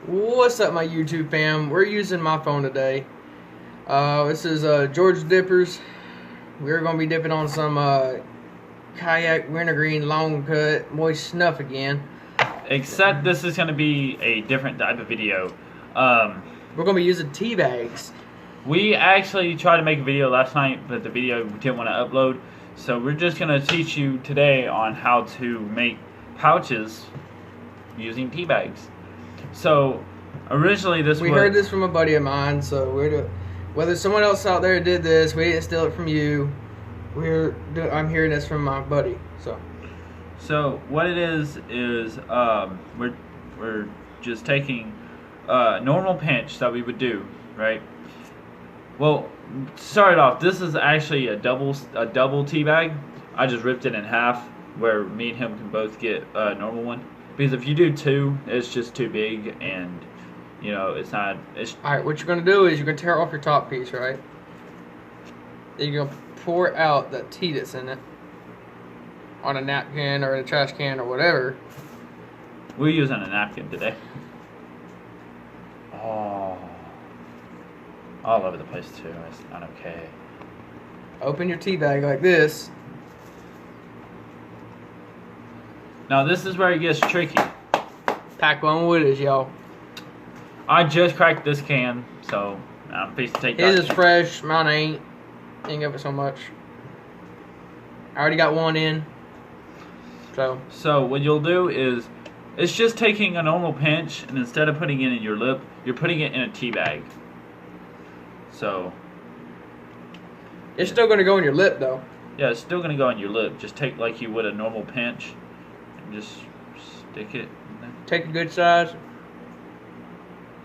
What's up, my YouTube fam? We're using my phone today. This is George Dippers. We're going to be dipping on some Kayak Wintergreen Long Cut Moist Snuff again. Except this is going to be a different type of video. We're going to be using tea bags. We actually tried to make a video last night, but the video didn't want to upload. So we're just going to teach you today on how to make pouches using tea bags. So originally We heard this from a buddy of mine, so whether someone else out there did this, we didn't steal it from you. I'm hearing this from my buddy. So what it is we're just taking a normal pinch that we would do, right? Well, to start it off, this is actually a double tea bag. I just ripped it in half, where me and him can both get a normal one. Because if you do two, it's just too big, and you know it's not. Alright, what you're gonna do is you're gonna tear off your top piece, right? Then you're gonna pour out that tea that's in it on a napkin or a trash can or whatever. We're using a napkin today. Oh, all over the place too. It's not okay. Open your tea bag like this. Now this is where it gets tricky. Pack one with us, y'all. I just cracked this can, so I'm pleased to take that. His is fresh, mine ain't. Ain't of it so much. I already got one in. So what you'll do is, it's just taking a normal pinch, and instead of putting it in your lip, you're putting it in a tea bag. So it's still gonna go in your lip though. Yeah, it's still gonna go in your lip. Just take like you would a normal pinch, and just stick it in there. Take a good size.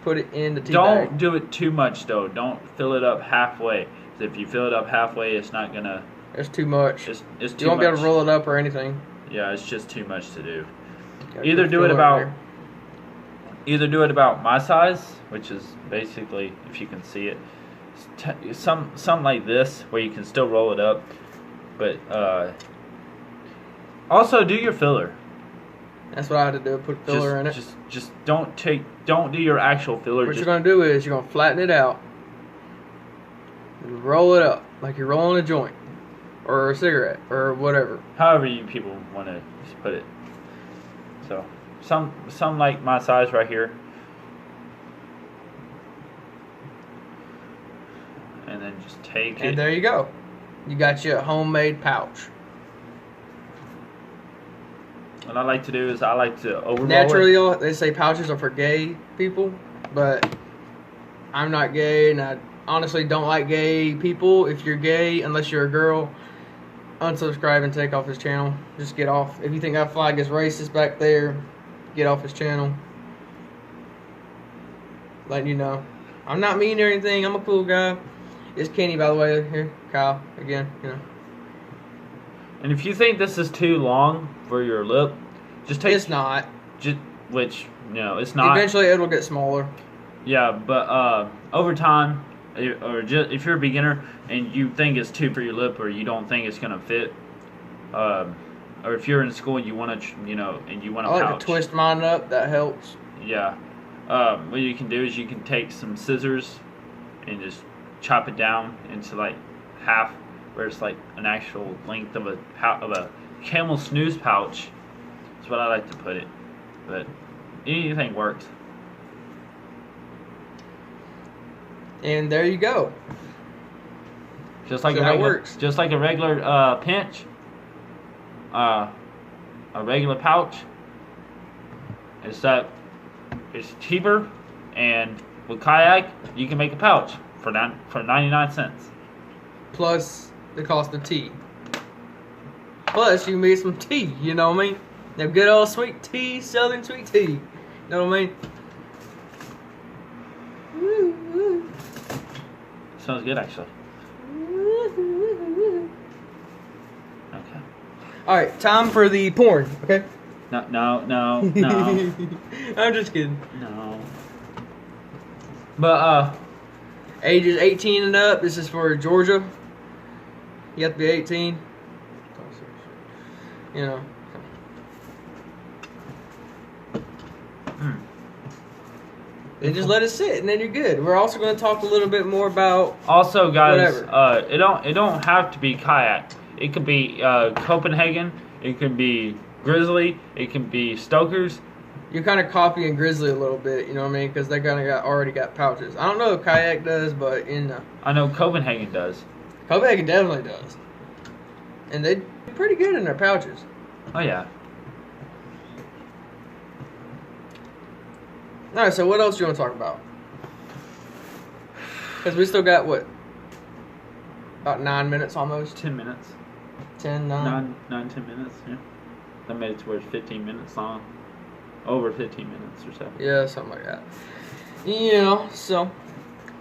Put it in the tea bag. Don't do it too much though. Don't fill it up halfway. If you fill it up halfway, it's not gonna. It's too much. It's too much. You won't be able to roll it up or anything. Yeah, it's just too much to do. Either do it about my size, which is basically, if you can see it, something like this where you can still roll it up, but also do your filler. That's what I had to do. Put filler in it. Just don't do your actual filler. What you're gonna do is you're gonna flatten it out and roll it up like you're rolling a joint or a cigarette or whatever. However you people want to put it. So some like my size right here, and then just take it. And there you go. You got your homemade pouch. What I like to do is I like to overroll Naturally, they say pouches are for gay people, but I'm not gay, and I honestly don't like gay people. If you're gay, unless you're a girl, unsubscribe and take off his channel. Just get off. If you think I flag is racist back there, get off his channel. Letting you know. I'm not mean or anything. I'm a cool guy. It's Kenny, by the way. Here, Kyle, again, you know. And if you think this is too long for your lip, just take. It's not. Which, no, it's not. Eventually, it'll get smaller. Yeah, but over time, or just if you're a beginner and you think it's too for your lip, or you don't think it's gonna fit, or if you're in school and you want to, and you want to. I like to twist mine up. That helps. Yeah. What you can do is you can take some scissors and just chop it down into like half, where it's like an actual length of a camel snooze pouch. That's what I like to put it, but anything works. And there you go. Just like just like a regular pinch, a regular pouch. Except it's cheaper, and with Kayak you can make a pouch for 99 cents. Plus the cost of tea. Plus you can make some tea, you know what I mean? That good old sweet tea, southern sweet tea. You know what I mean? Sounds good, actually. Okay. Alright, time for the porn, okay? No. I'm just kidding. No. But, ages 18 and up, this is for Georgia. You have to be 18. You know. and just let it sit, and then you're good. We're also going to talk a little bit more about Also, guys, whatever. it don't have to be kayak. It could be Copenhagen. It could be Grizzly. It can be Stokers. You're kind of copying Grizzly a little bit, you know what I mean? Because they kind of already got pouches. I don't know if Kayak does, but I know Copenhagen does. Copenhagen definitely does, and they're pretty good in their pouches. Oh yeah. All right, so what else do you want to talk about? Because we still got what, about 9 minutes almost. 10 minutes. 10, 9. 10 minutes. Yeah. That made it towards 15 minutes long. Over 15 minutes or so. Yeah, something like that. You know, so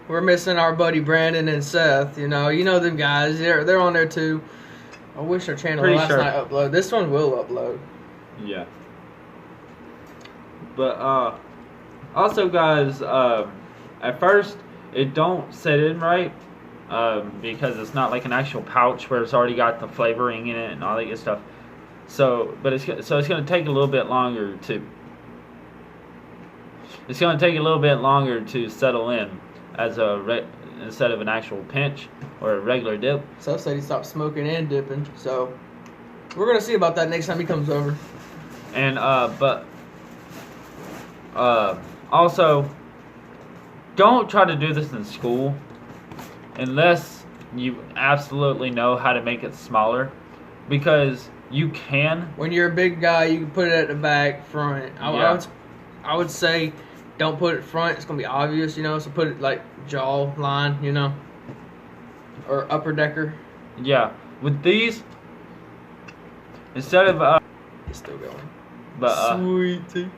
we're missing our buddy Brandon and Seth. You know them guys. They're on there too. I wish our channel Pretty last sure. night upload. This one will upload. Yeah. But also, guys, at first it don't sit in right because it's not like an actual pouch where it's already got the flavoring in it and all that good stuff. So it's gonna take a little bit longer to. It's gonna take a little bit longer to settle in as instead of an actual pinch or a regular dip. Seth said he stopped smoking and dipping, so we're gonna see about that next time he comes over. And also, don't try to do this in school unless you absolutely know how to make it smaller, because you can. When you're a big guy, you can put it at the back, front. I would say don't put it front. It's gonna be obvious, so put it like jaw line, or upper decker. Yeah, with these, instead of It's still going. but Sweet tea.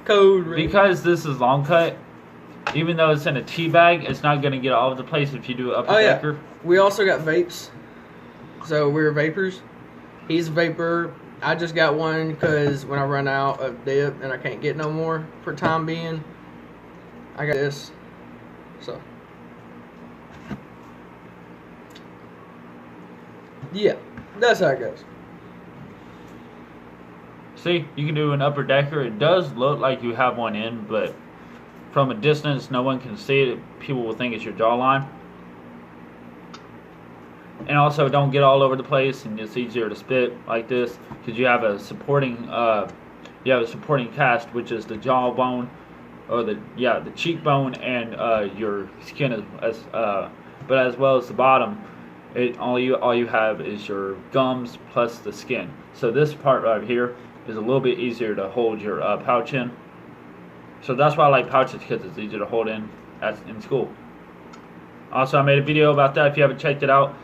Code red. because this is long cut, even though it's in a tea bag, it's not gonna get all over the place if you do upper decker. We also got vapes. So we're vapors. He's a vapor. I just got one because when I run out of dip and I can't get no more for time being, I got this. So yeah, that's how it goes. See, you can do an upper decker. It does look like you have one in, but from a distance, no one can see it. People will think it's your jawline. And also, don't get all over the place, and it's easier to spit like this because you have a supporting cast, which is the jawbone, or the cheekbone, and your skin but as well as the bottom. All you have is your gums plus the skin. So this part right here is a little bit easier to hold your pouch in. So that's why I like pouches, because it's easier to hold in in school. Also, I made a video about that if you haven't checked it out.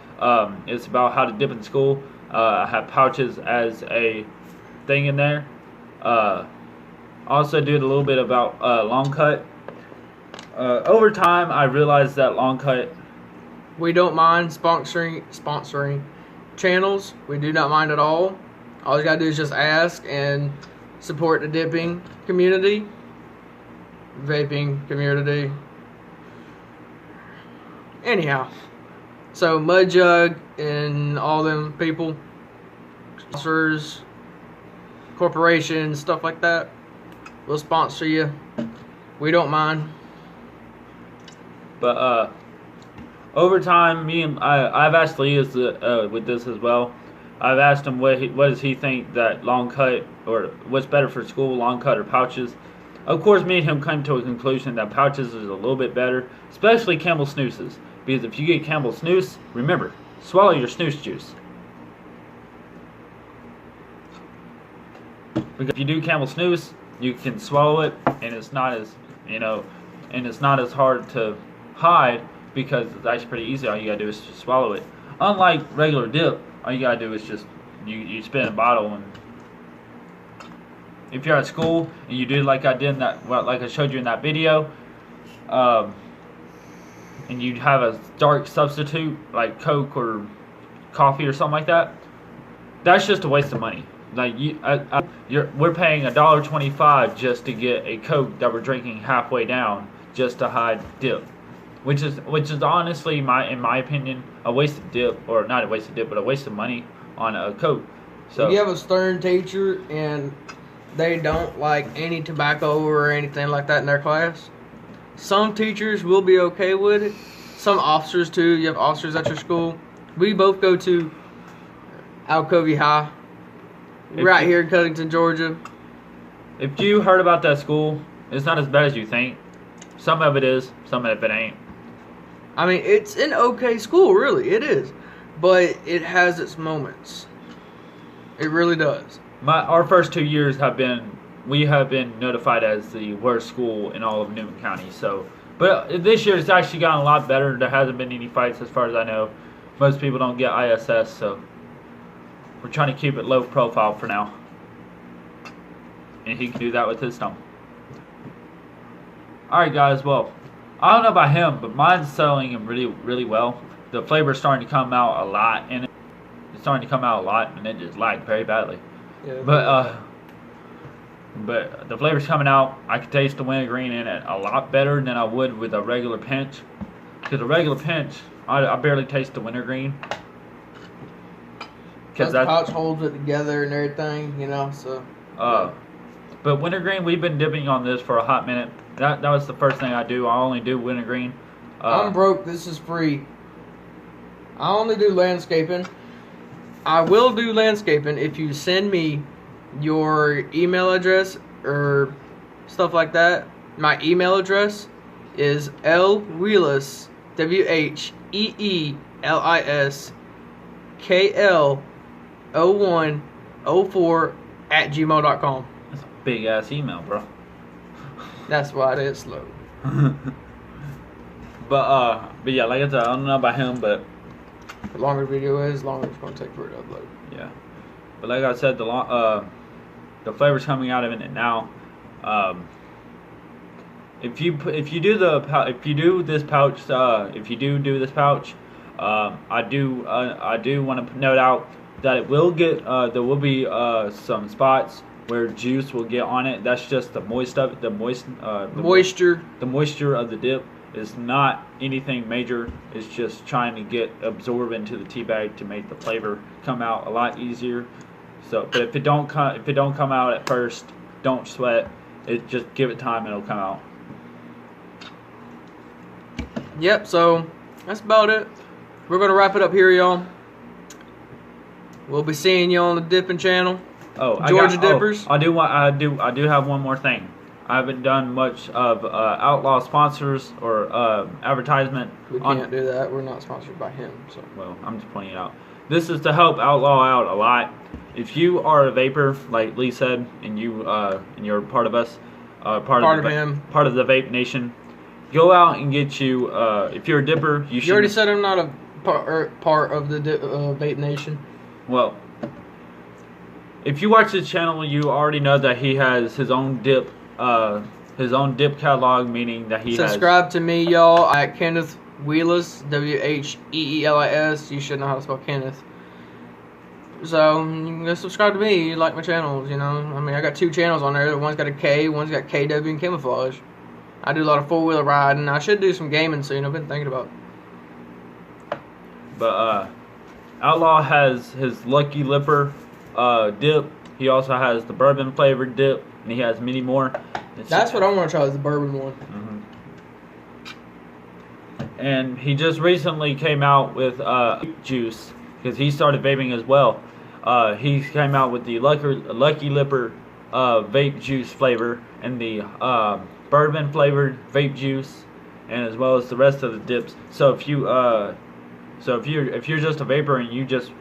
It's about how to dip in school. I have pouches as a thing in there. Also did a little bit about long cut. Over time, I realized that long cut. We don't mind sponsoring channels. We do not mind at all. All you gotta do is just ask and support the dipping community, vaping community. Anyhow, so Mud Jug and all them people, sponsors, corporations, stuff like that, will sponsor you. We don't mind. But over time, I've asked Lee with this as well. I've asked him what does he think that long cut, or what's better for school, long cut or pouches. Of course, me and him came to a conclusion that pouches is a little bit better, especially Camel Snoozes. Because if you get Camel Snooze, remember, swallow your snooze juice. Because if you do Camel Snooze, you can swallow it, and it's not as hard to hide, because it's actually pretty easy. All you gotta do is just swallow it. Unlike regular dip, all you gotta do is just you spin a bottle, and if you're at school and you do like I did like I showed you in that video, and you have a dark substitute like Coke or coffee or something like that, that's just a waste of money. Like we're paying $1.25 just to get a Coke that we're drinking halfway down just to hide dip, which is honestly in my opinion a waste of dip, or not a waste of dip, but a waste of money on a Coke. So if you have a stern teacher and they don't like any tobacco or anything like that in their class, Some teachers will be okay with it. Some officers too. You have officers at your school. We both go to Alcovey High, right here in Covington, Georgia. If you heard about that school, it's not as bad as you think. Some of it is, some of it ain't. I mean, it's an okay school, really. It is. But it has its moments. It really does. Our first 2 years we have been notified as the worst school in all of Newton County. So, but this year it's actually gotten a lot better. There hasn't been any fights as far as I know. Most people don't get ISS, so we're trying to keep it low profile for now. And he can do that with his thumb. Alright guys, well, I don't know about him, but mine's selling him really, really well. The flavor's starting to come out a lot, and it's starting to come out a lot, and it just lagged very badly. Yeah, But the flavor's coming out. I can taste the wintergreen in it a lot better than I would with a regular pinch. Because a regular pinch, I barely taste the wintergreen. Because the pouch holds it together and everything, you know, so. But wintergreen, we've been dipping on this for a hot minute. That was the first thing I do. I only do wintergreen. I'm broke. This is free. I only do landscaping. I will do landscaping if you send me your email address or stuff like that. My email address is lwheelis, WHEELIS KL0104 @gmail.com. That's a big ass email, bro. That's why it is slow. But yeah, like I said, I don't know about him, but The longer the video is, the longer it's going to take for it to upload. yeah. But like I said, the flavor's coming out of it now. If you do this pouch, I do want to note out that it will get there will be some spots where juice will get on it. That's just the moisture of the dip. Is not anything major. It's just trying to get absorbed into the tea bag to make the flavor come out a lot easier. So, but if it don't come out at first, don't sweat. Just give it time, and it'll come out. Yep. So that's about it. We're gonna wrap it up here, y'all. We'll be seeing you on the Dipping channel. Oh, Georgia Dippers. I do have one more thing. I haven't done much of Outlaw sponsors or advertisement. We can't do that. We're not sponsored by him. So. Well, I'm just pointing it out. This is to help Outlaw out a lot. If you are a vapor, like Lee said, and you're part of us, part of the Vape Nation, go out and get you. If you're a dipper, you should. You already said I'm not a part of the Vape Nation. Well, if you watch his channel, you already know that he has his own dip catalog, meaning that he subscribe to me, y'all, at Kenneth Wheelis, WHEELIS. You should know how to spell Kenneth. So you can go subscribe to me. You like my channels, you know. I mean, I got 2 channels on there. One's got a K, one's got KW and Camouflage. I do a lot of 4-wheeler riding. I should do some gaming soon. I've been thinking about. But Outlaw has his Lucky Lipper dip. He also has the bourbon flavored dip, and he has many more. That's what I want to try, is the bourbon one. Mm-hmm. And he just recently came out with juice, because he started vaping as well. He came out with the Lucky Lipper vape juice flavor and the bourbon flavored vape juice, and as well as the rest of the dips. So if you're just a vapor and you just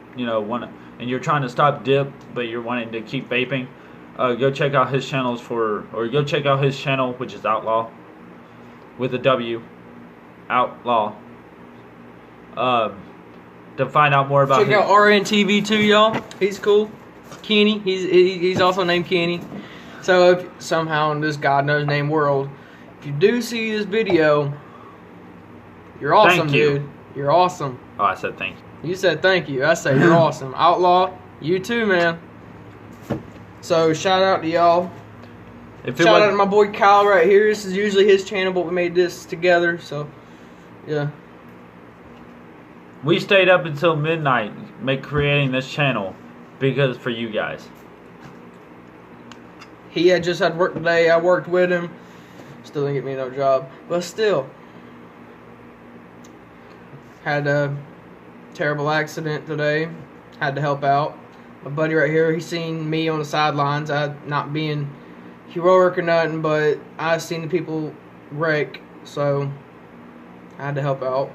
and you're trying to stop dip, but you're wanting to keep vaping, go check out his channel, which is Outlaw, with a W, Outlaw. To find out more about check out RNTV too, y'all. He's cool. Kenny, he's also named Kenny. So if somehow in this God knows name world, if you do see this video, you're awesome, dude. You're awesome. Oh, I said thank you. You said thank you. I say you're awesome. Outlaw, you too, man. So shout out to y'all. Shout out to my boy Kyle right here. This is usually his channel, but we made this together. So yeah. We stayed up until midnight creating this channel because for you guys. He had just had work today. I worked with him. Still didn't get me no job. But still, had a terrible accident today. Had to help out. My buddy right here, he seen me on the sidelines. I not being heroic or nothing, but I seen the people wreck, so I had to help out.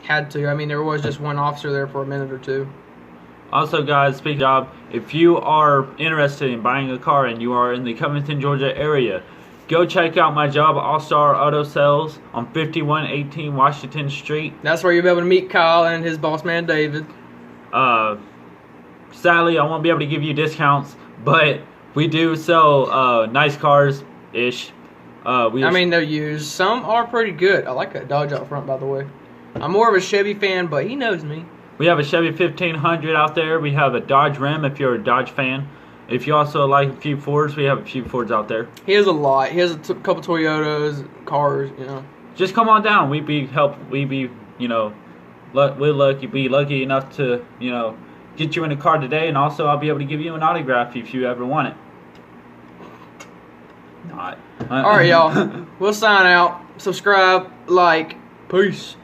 Had to. I mean, there was just one officer there for a minute or two. Also, guys, speaking of job, if you are interested in buying a car and you are in the Covington, Georgia area, go check out my job, All Star Auto Sales, on 5118 Washington Street. That's where you'll be able to meet Kyle and his boss man, David. Sadly, I won't be able to give you discounts, but we do sell nice cars-ish. I mean, they're used. Some are pretty good. I like that Dodge out front, by the way. I'm more of a Chevy fan, but he knows me. We have a Chevy 1500 out there. We have a Dodge Ram if you're a Dodge fan. If you also like a few Fords, we have a few Fords out there. He has a lot. He has a couple Toyotas, cars, you know. Just come on down. We'd be, you know, we'll be lucky enough to, you know, get you in a car today, and also I'll be able to give you an autograph if you ever want it. Not. All right, y'all. We'll sign out. Subscribe, like. Peace.